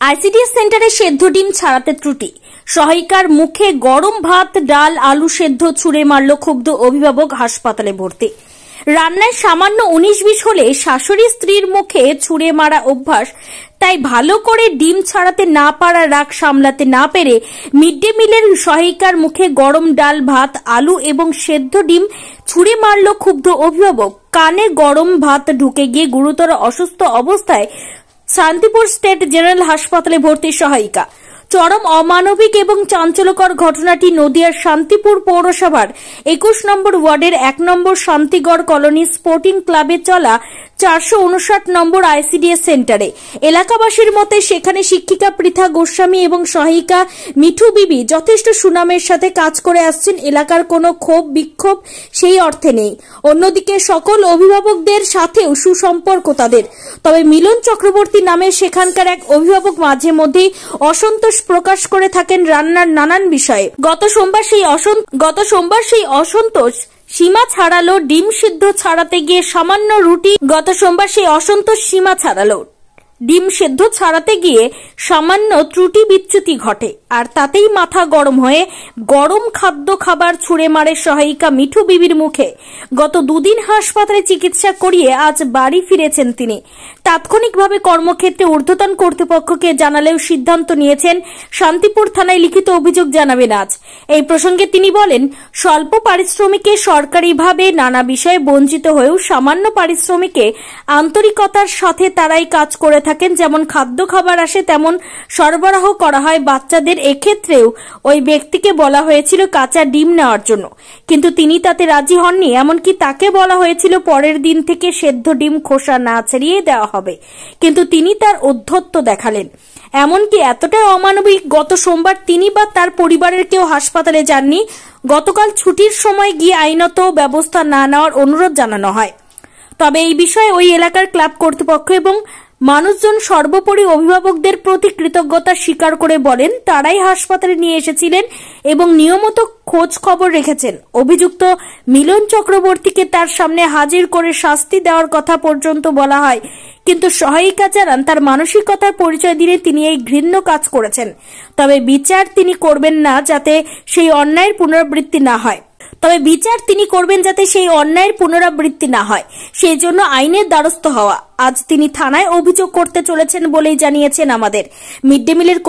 ICDS সেন্টারে সেদ্ধ ডিম ছাড়াতে ত্রুটি, সহায়িকার মুখে গরম ভাত, ডাল, আলু সেদ্ধ ছুঁড়ে মারল ক্ষুব্ধ অভিভাবক, হাসপাতালে ভর্তি। রান্নায় সামান্য 19-20 হলে শাশুড়ি স্ত্রীর মুখে ছুঁড়ে মারা অভ্যাস, তাই ভালো করে ডিম ছাড়াতে না পারা রাগ সামলাতে না পেরে মিড ডে মিলের সহায়িকার মুখে গরম ডাল, ভাত, আলু এবং সেদ্ধ ডিম ছুঁড়ে মারল ক্ষুব্ধ অভিভাবক। কানে গরম ভাত ঢুকে গিয়ে গুরুতর অসুস্থ অবস্থায় শান্তিপুর স্টেট জেনারেল হাসপাতালে ভর্তি সহায়িকা। চরম অমানবিক এবং চাঞ্চল্যকর ঘটনাটি নদিয়ার শান্তিপুর পৌরসভার 21 নম্বর ওয়ার্ডের 1 নম্বর শান্তিগড় কলোনি স্পোর্টিং ক্লাবে চলা 459 নম্বর আইসিডিএস সেন্টারে। এলাকাবাসীর মতে সেখানে শিক্ষিকা পৃথা গোস্বামী এবং সহায়িকা মিঠু বিবি যথেষ্ট সুনামের সাথে কাজ করে আসছেন। এলাকার কোনো ক্ষোভ বিক্ষোভ সেই অর্থে নেই। অন্যদিকে সকল অভিভাবকদের সাথেও সুসম্পর্ক তাদের। তবে মিলন চক্রবর্তী নামে সেখানকার এক অভিভাবক মাঝে মধ্যেই অসন্তোষ প্রকাশ করে থাকেন রান্নার নানান বিষয়ে। গত সোমবার সেই অসন্তোষ সীমা ছাড়ালো ডিম সিদ্ধ ছাড়াতে গিয়ে সামান্য ডিম সেদ্ধ ছাড়াতে গিয়ে সামান্য ত্রুটি বিচ্যুতি ঘটে, আর তাতেই মাথা গরম হয়ে গরম খাদ্য খাবার ছুঁড়ে মারে সহায়িকা মিঠু বিবির মুখে। গত 2 দিন হাসপাতালে চিকিৎসা করিয়ে আজ বাড়ি ফিরেছেন তিনি। তাৎক্ষণিকভাবে কর্মক্ষেত্রে ঊর্ধ্বতন কর্তৃপক্ষকে জানালেও সিদ্ধান্ত নিয়েছেন শান্তিপুর থানায় লিখিত অভিযোগ জানাবেন আজ। এই প্রসঙ্গে তিনি বলেন, স্বল্প পারিশ্রমিকে সরকারিভাবে নানা বিষয়ে বঞ্চিত হয়েও সামান্য পারিশ্রমিকে আন্তরিকতার সাথে তারাই কাজ করে থাকেন। যেমন খাদ্য খাবার আসে তেমন সরবরাহ করা হয় বাচ্চাদের। এক্ষেত্রেও ওই ব্যক্তিকে বলা হয়েছিল কাঁচা ডিম নেওয়ার জন্য, কিন্তু তিনি তাতে রাজি হননি। এমনকি তাকে বলা হয়েছিল পরের দিন থেকে সেদ্ধ ডিম খোসা না ছাড়িয়ে দেওয়া হবে, কিন্তু তিনি তার ঔদ্ধত্য দেখালেন। এমনকি এতটাই অমানবিক, গত সোমবার তিনি বা তার পরিবারের কেউ হাসপাতালে যাননি। গতকাল ছুটির সময় গিয়ে আইনত ব্যবস্থা না নেওয়ার অনুরোধ জানানো হয়। তবে এই বিষয়ে ওই এলাকার ক্লাব কর্তৃপক্ষ এবং মানুষজন সর্বোপরি অভিভাবকদের প্রতি কৃতজ্ঞতা স্বীকার করে বলেন তারাই হাসপাতালে নিয়ে এসেছিলেন এবং নিয়মিত খোঁজ খবর রেখেছেন। অভিযুক্ত মিলন চক্রবর্তীকে তার সামনে হাজির করে শাস্তি দেওয়ার কথা পর্যন্ত বলা হয়, কিন্তু সহায়িকা জানান তার মানসিকতার পরিচয় দিলে তিনি এই ঘৃণ্য কাজ করেছেন। তবে বিচার তিনি করবেন যাতে সেই অন্যায়ের পুনরাবৃত্তি না হয়, সেই জন্য আইনের দ্বারস্থ হওয়া। আজ তিনি থানায় অভিযোগ করতে চলেছেন বলেই জানিয়েছেন আমাদের। মিড ডে মিলের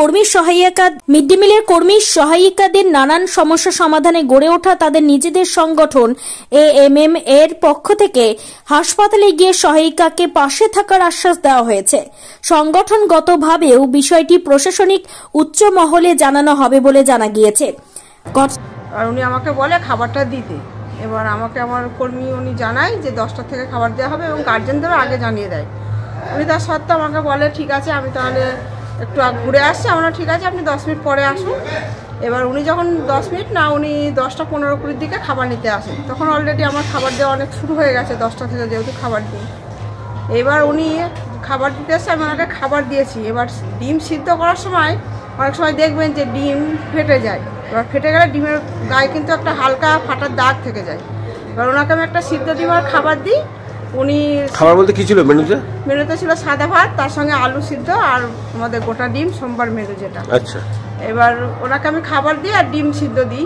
কর্মী সহায়িকাদের নানান সমস্যা সমাধানে গড়ে ওঠা তাদের নিজেদের সংগঠন AMM এর পক্ষ থেকে হাসপাতালে গিয়ে সহায়িকাকে পাশে থাকার আশ্বাস দেওয়া হয়েছে। সংগঠনগতভাবেও বিষয়টি প্রশাসনিক উচ্চ মহলে জানানো হবে বলে জানা গিয়েছে। আর উনি আমাকে বলে খাবারটা দিতে, এবার আমাকে আমার কর্মী উনি জানায় যে 10টা থেকে খাবার দেওয়া হবে এবং গার্জেনদেরও আগে জানিয়ে দেয়। উনি তার সত্ত্বেও আমাকে বলে ঠিক আছে আমি তাহলে একটু ঘুরে আসছি। আমরা ঠিক আছে আপনি 10 মিনিট পরে আসুন। এবার উনি যখন 10 মিনিট না, উনি 10টা 15-20 দিকে খাবার নিতে আসেন, তখন অলরেডি আমার খাবার দেওয়া অনেক শুরু হয়ে গেছে 10টা থেকে, যেহেতু খাবার দিই। এবার উনি খাবার দিতে এসে আমি ওনাকে খাবার দিয়েছি। এবার ডিম সিদ্ধ করার সময় অনেক সময় দেখবেন যে ডিম ফেটে যায়। এবার ফেটে গেলে ডিমের গায়ে কিন্তু একটা হালকা ফাটার দাগ থেকে যায়। এবার ওনাকে আমি একটা সিদ্ধ ডিম আর খাবার দিই। উনি খাবার বলতে কি ছিল মেনুতে ছিল সাদা ভাত, তার সঙ্গে আলু সিদ্ধ আর আমাদের গোটা ডিম, সোমবার মেনু যেটা। আচ্ছা, এবার ওনাকে আমি খাবার দিই আর ডিম সিদ্ধ দিই।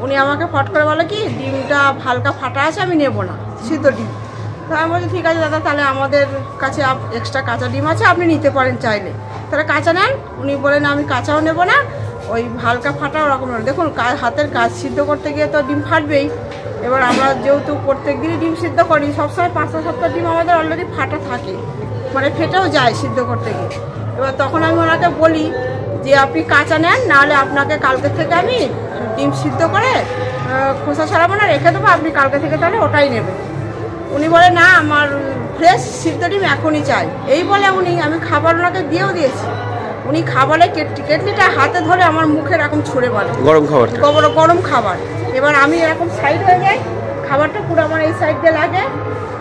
উনি আমাকে ফট করে বলে কি ডিমটা হালকা ফাটা আছে, আমি নেবো না সিদ্ধ ডিম। তো আমি বলছি ঠিক আছে দাদা, তাহলে আমাদের কাছে এক্সট্রা কাঁচা ডিম আছে, আপনি নিতে পারেন চাইলে, তাহলে কাঁচা নেন। উনি বলেন আমি কাঁচাও নেবো না, ওই হালকা ফাটা ওরকম। দেখুন হাতের কাজ সিদ্ধ করতে গিয়ে তো ডিম ফাটবেই। এবার আমরা যেহেতু প্রত্যেক দিনই ডিম সিদ্ধ করি, সবসময় 5-7টা ডিম আমাদের অলরেডি ফাটা থাকে, মানে ফেটেও যায় সিদ্ধ করতে গিয়ে। এবার তখন আমি ওনাকে বলি যে আপনি কাঁচা নেন, নাহলে আপনাকে কালকে থেকে আমি ডিম সিদ্ধ করে খোসা ছাড়াবো না, রেখে দেবো, আপনি কালকে থেকে তাহলে ওটাই নেবেন। উনি বলে না আমার ফ্রেশ সিদ্ধ ডিম এখনই চাই। এই বলে আমি খাবার ওনাকে দিয়েও দিয়েছি। উনি খাবারের কেটলিটা হাতে ধরে আমার মুখে এরকম ছুঁড়ে বলে গরম খাবার। এবার আমি এরকম সাইড হয়ে যাই, খাবারটা পুরো আমার এই সাইড দিয়ে লাগে।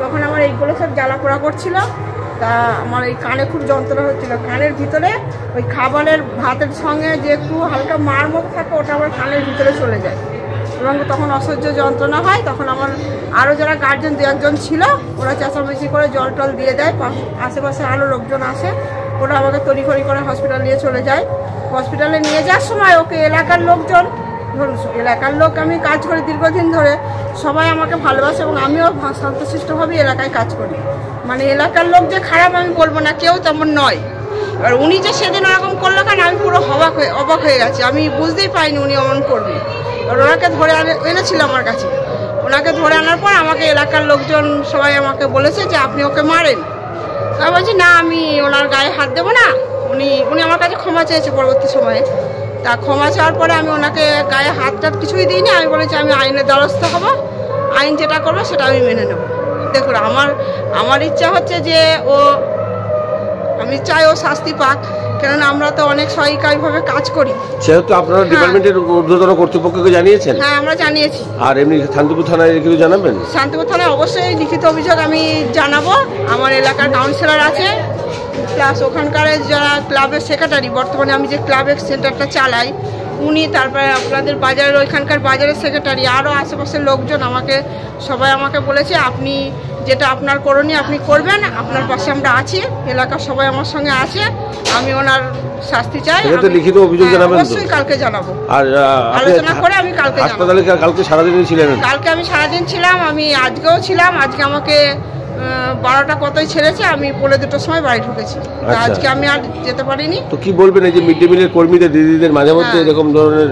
তখন আমার এইগুলো সব জ্বালা পোড়া করছিল, তা আমার এই কানে খুব যন্ত্রণা হচ্ছিল। কানের ভিতরে ওই খাবারের ভাতের সঙ্গে যে একটু হালকা মার মতো থাকে, ওটা আমার কানের ভিতরে চলে যায় এবং তখন অসহ্য যন্ত্রণা হয়। তখন আমার আরও যারা গার্জেন 2-1 জন ছিল, ওরা চেঁচামেচি করে জল টল দিয়ে দেয়। আশেপাশে আরও লোকজন আসে, ওরা আমাকে তড়িঘড়ি করে হসপিটাল নিয়ে চলে যায়। হসপিটালে নিয়ে যাওয়ার সময় ওকে এলাকার লোকজন, ধরুন এলাকার লোক, আমি কাজ করি দীর্ঘদিন ধরে, সবাই আমাকে ভালোবাসে এবং আমিও শান্তশিষ্টভাবে এলাকায় কাজ করি। মানে এলাকার লোক যে খারাপ আমি বলবো না, কেউ তেমন নয়। আর উনি যে সেদিন ওরকম করলো কেন, আমি পুরো অবাক হয়ে গেছি। আমি বুঝতেই পারিনি উনি অমন করবে। আর ওনাকে ধরে এনেছিল আমার কাছে। ওনাকে ধরে আনার পর আমাকে এলাকার লোকজন সবাই আমাকে বলেছে যে আপনি ওকে মারেন। আমি বলছি না, আমি ওনার গায়ে হাত দেবো না। উনি আমার কাছে ক্ষমা চেয়েছে পরবর্তী সময়ে। তা ক্ষমা চাওয়ার পরে আমি ওনাকে গায়ে হাত টাত কিছুই দিইনি। আমি বলেছি আমি আইনের দ্বারস্থ হব, আইন যেটা করবে সেটা আমি মেনে নেব। দেখুন আমার ইচ্ছা হচ্ছে যে আমি চাই ও শাস্তি পাক, কেননা আমরা তো অনেক সহায়িকাভাবে কাজ করি। সেহেতু আপনারা ডিপার্টমেন্টের ঊর্ধ্বতন কর্তৃপক্ষকে জানিয়েছেন? হ্যাঁ, আমরা জানিয়েছি। আর এমনি শান্তিপুর থানায় কিছু জানাবেন? শান্তিপুর থানায় অবশ্যই লিখিত অভিযোগ আমি জানাবো। আমার এলাকার কাউন্সিলর আছে, প্লাস ওখানকার যারা ক্লাবের সেক্রেটারি, বর্তমানে আমি যে ক্লাবের সেন্টারটা চালাই উনি, তারপরে আপনাদের বাজারের ওইখানকার বাজারের সেক্রেটারি, আরও আশেপাশের লোকজন সবাই আমাকে বলেছে আপনি যেটা আপনার করণীয় আপনি করবেন, আপনার পাশে আমরা আছি, এলাকার সবাই আমার সঙ্গে আছে। আমি ওনার শাস্তি চাই। লিখিত অভিযোগ জানাবেন? অবশ্যই কালকে জানাবো। আর আলোচনা করে আমি কালকে জানাবো। হাসপাতালে কালকে সারাদিন ছিলেন? কালকে আমি সারাদিন ছিলাম, আমি আজকেও ছিলাম। আজকে আমাকে 12টা কতই ছেড়েছে, আমি 2:30টার সময় বাড়ি ঢুকেছি। আজকে আমি আর যেতে পারিনি। তো কি বলবেন এই যে মিড ডে মিলের কর্মীদের, দিদিদের মাঝে মধ্যে এরকম ধরনের